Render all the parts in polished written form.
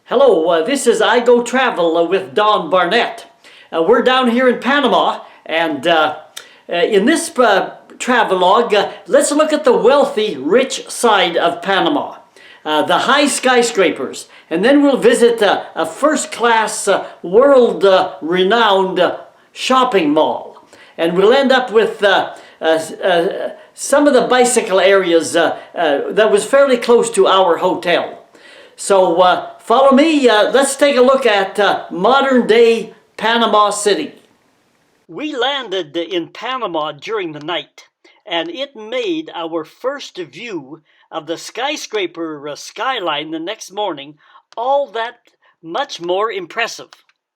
Hello, this is I Go Travel with Don Barnett. We're down here in Panama, and in this travelogue, let's look at the wealthy, rich side of Panama, the high skyscrapers, and then we'll visit a first-class, world-renowned shopping mall. And we'll end up with some of the bicycle areas that was fairly close to our hotel. So follow me, let's take a look at modern day Panama City. We landed in Panama during the night, and it made our first view of the skyscraper skyline the next morning all that much more impressive.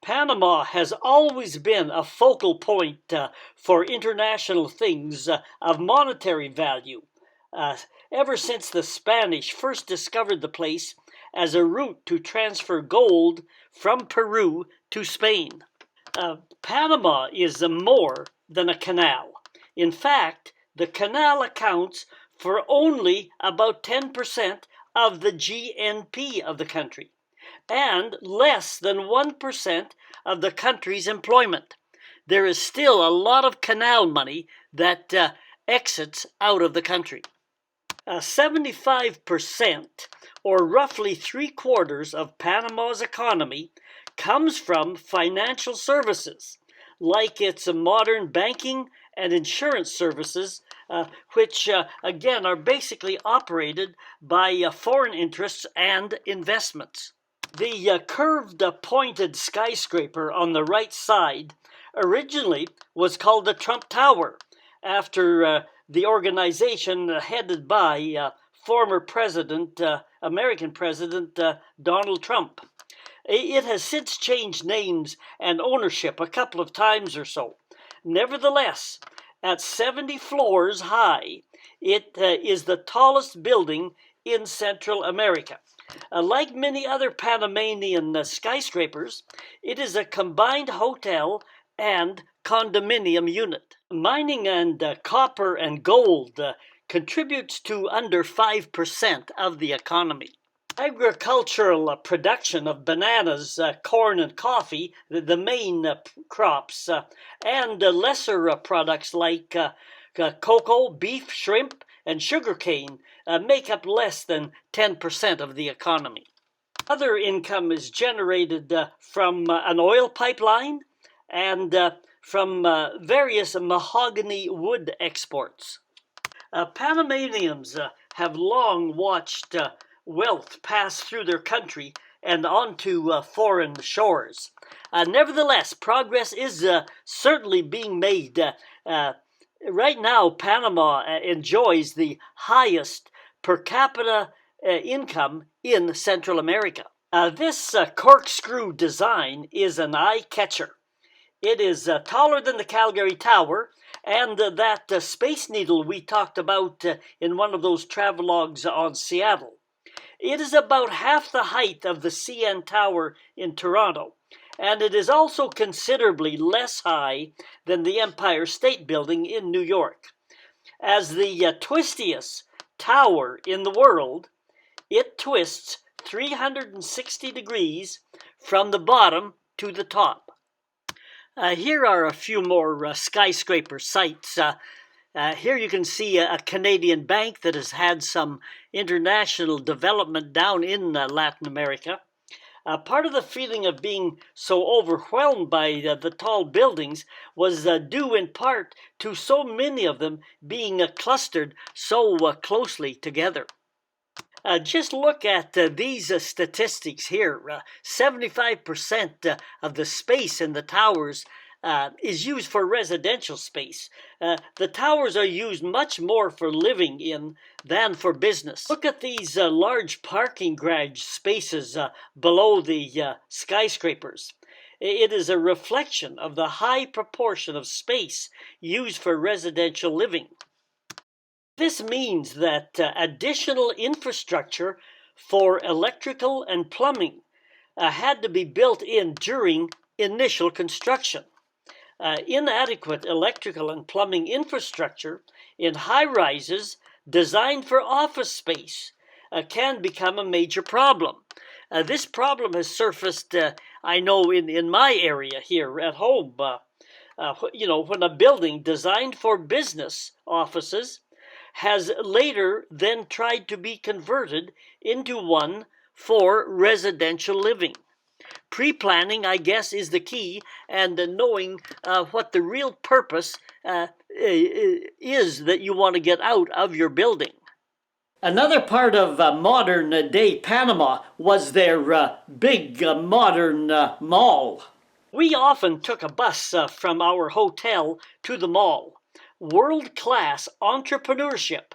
Panama has always been a focal point for international things of monetary value. Ever since the Spanish first discovered the place as a route to transfer gold from Peru to Spain. Panama is more than a canal. In fact, the canal accounts for only about 10% of the GNP of the country, and less than 1% of the country's employment. There is still a lot of canal money that exits out of the country. 75%, or roughly 3/4 of Panama's economy, comes from financial services, like its modern banking and insurance services, which again are basically operated by foreign interests and investments. The curved pointed skyscraper on the right side originally was called the Trump Tower, after the organization headed by former American President Donald Trump. It has since changed names and ownership a couple of times or so. Nevertheless, at 70 floors high, it is the tallest building in Central America. Like many other Panamanian skyscrapers, it is a combined hotel and condominium unit. Mining and copper and gold contributes to under 5% of the economy. Agricultural production of bananas, corn, and coffee, the main crops, and lesser products like cocoa, beef, shrimp, and sugarcane make up less than 10% of the economy. Other income is generated from an oil pipeline and from various mahogany wood exports. Panamanians have long watched wealth pass through their country and onto foreign shores. Nevertheless, progress is certainly being made. Right now, Panama enjoys the highest per capita income in Central America. This corkscrew design is an eye-catcher. It is taller than the Calgary Tower, and that Space Needle we talked about in one of those travelogues on Seattle. It is about half the height of the CN Tower in Toronto, and it is also considerably less high than the Empire State Building in New York. As the twistiest tower in the world, it twists 360 degrees from the bottom to the top. Here are a few more skyscraper sites. Here you can see a Canadian bank that has had some international development down in Latin America. Part of the feeling of being so overwhelmed by the tall buildings was due in part to so many of them being clustered so closely together. Just look at these statistics here. 75% of the space in the towers is used for residential space. The towers are used much more for living in than for business. Look at these large parking garage spaces below the skyscrapers. It is a reflection of the high proportion of space used for residential living. This means that additional infrastructure for electrical and plumbing had to be built in during initial construction. Inadequate electrical and plumbing infrastructure in high-rises designed for office space can become a major problem. This problem has surfaced, I know, in my area here at home. When a building designed for business offices has later then tried to be converted into one for residential living. Pre-planning, I guess, is the key, and knowing what the real purpose is that you want to get out of your building. Another part of modern day Panama was their big modern mall. We often took a bus from our hotel to the mall. World-class entrepreneurship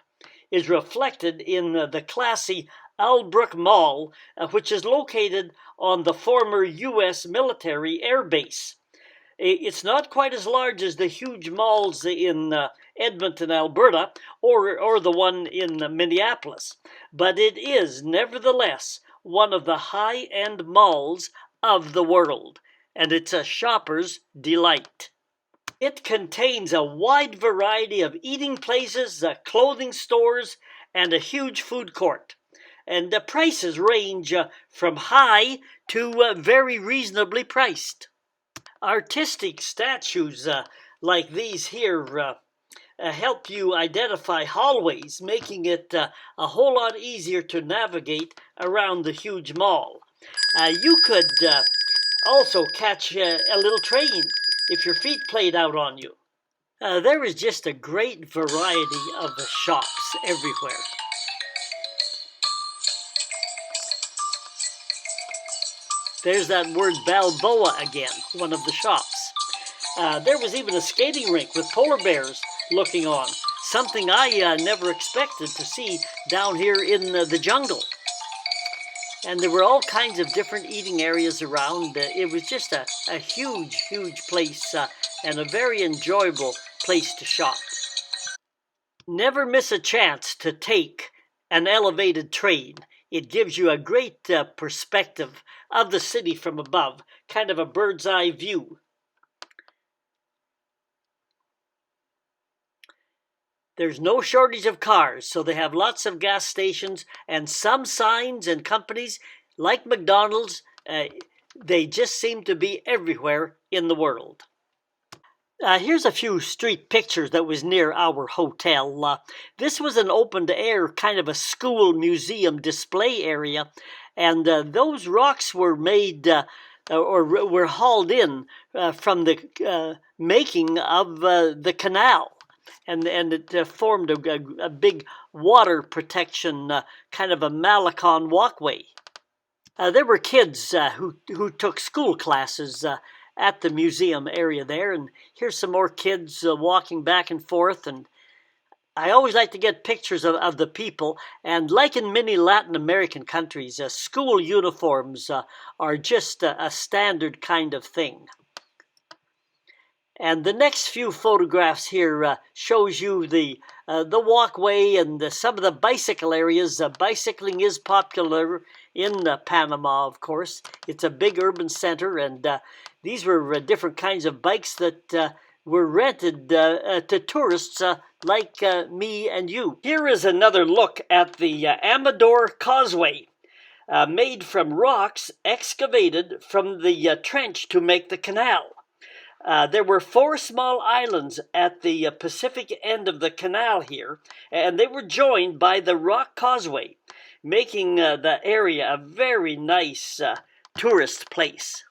is reflected in the classy Albrook Mall, which is located on the former U.S. military air base. It's not quite as large as the huge malls in Edmonton, Alberta, or the one in Minneapolis, but it is nevertheless one of the high-end malls of the world, and it's a shopper's delight. It contains a wide variety of eating places, clothing stores, and a huge food court. And the prices range from high to very reasonably priced. Artistic statues like these here help you identify hallways, making it a whole lot easier to navigate around the huge mall. You could also catch a little train if your feet played out on you. There is just a great variety of shops everywhere. There's that word Balboa again, one of the shops. There was even a skating rink with polar bears looking on, something I never expected to see down here in the jungle. And there were all kinds of different eating areas around. It was just a huge, huge place and a very enjoyable place to shop. Never miss a chance to take an elevated train. It gives you a great perspective of the city from above, kind of a bird's eye view. There's no shortage of cars, so they have lots of gas stations and some signs and companies like McDonald's. They just seem to be everywhere in the world. Here's a few street pictures that was near our hotel. This was an open-air kind of a school museum display area, and those rocks were made or were hauled in from the making of the canal. And it formed a big water protection, kind of a Malecon walkway. There were kids who took school classes at the museum area there, and here's some more kids walking back and forth. And I always like to get pictures of the people, and like in many Latin American countries, school uniforms are just a standard kind of thing. And the next few photographs here shows you the walkway and some of the bicycle areas. Bicycling is popular in Panama, of course. It's a big urban center, and these were different kinds of bikes that were rented to tourists like me and you. Here is another look at the Amador Causeway, made from rocks excavated from the trench to make the canal. There were 4 small islands at the Pacific end of the canal here, and they were joined by the rock causeway, making the area a very nice tourist place.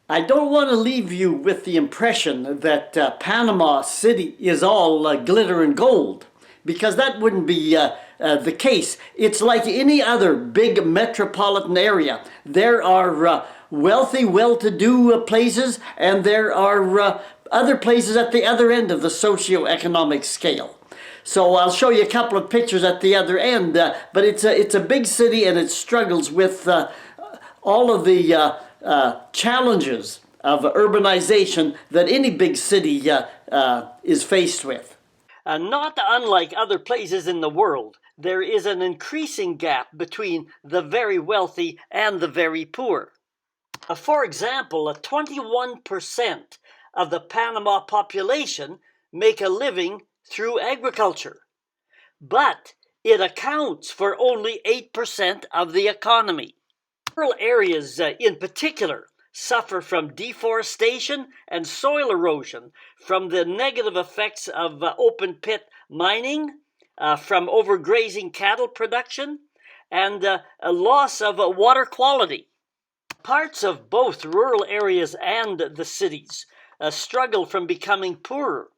I don't want to leave you with the impression that Panama City is all glitter and gold, because that wouldn't be the case. It's like any other big metropolitan area. There are wealthy, well-to-do places, and there are other places at the other end of the socio-economic scale. So I'll show you a couple of pictures at the other end, but it's a big city, and it struggles with all of the challenges of urbanization that any big city is faced with. Not unlike other places in the world, there is an increasing gap between the very wealthy and the very poor. For example, 21% of the Panama population make a living through agriculture, but it accounts for only 8% of the economy. Rural areas in particular suffer from deforestation and soil erosion from the negative effects of open pit mining, from overgrazing cattle production, and a loss of water quality. Parts of both rural areas and the cities struggle from becoming poorer,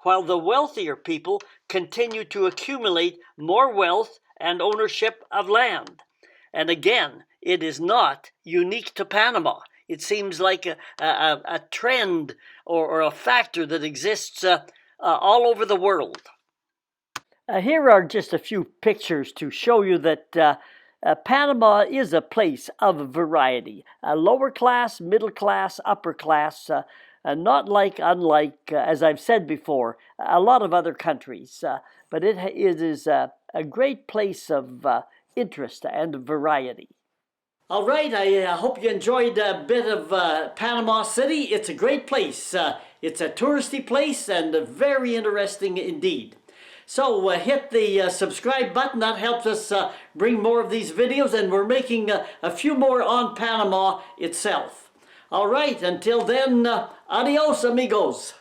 while the wealthier people continue to accumulate more wealth and ownership of land. And again, it is not unique to Panama. It seems like a trend or a factor that exists all over the world. Here are just a few pictures to show you that Panama is a place of variety. Lower class, middle class, upper class, not unlike, as I've said before, a lot of other countries. But it is a great place of interest and variety. All right, I hope you enjoyed a bit of Panama City. It's a great place. It's a touristy place and very interesting indeed. So hit the subscribe button. That helps us bring more of these videos, and we're making a few more on Panama itself. All right, until then, adios amigos.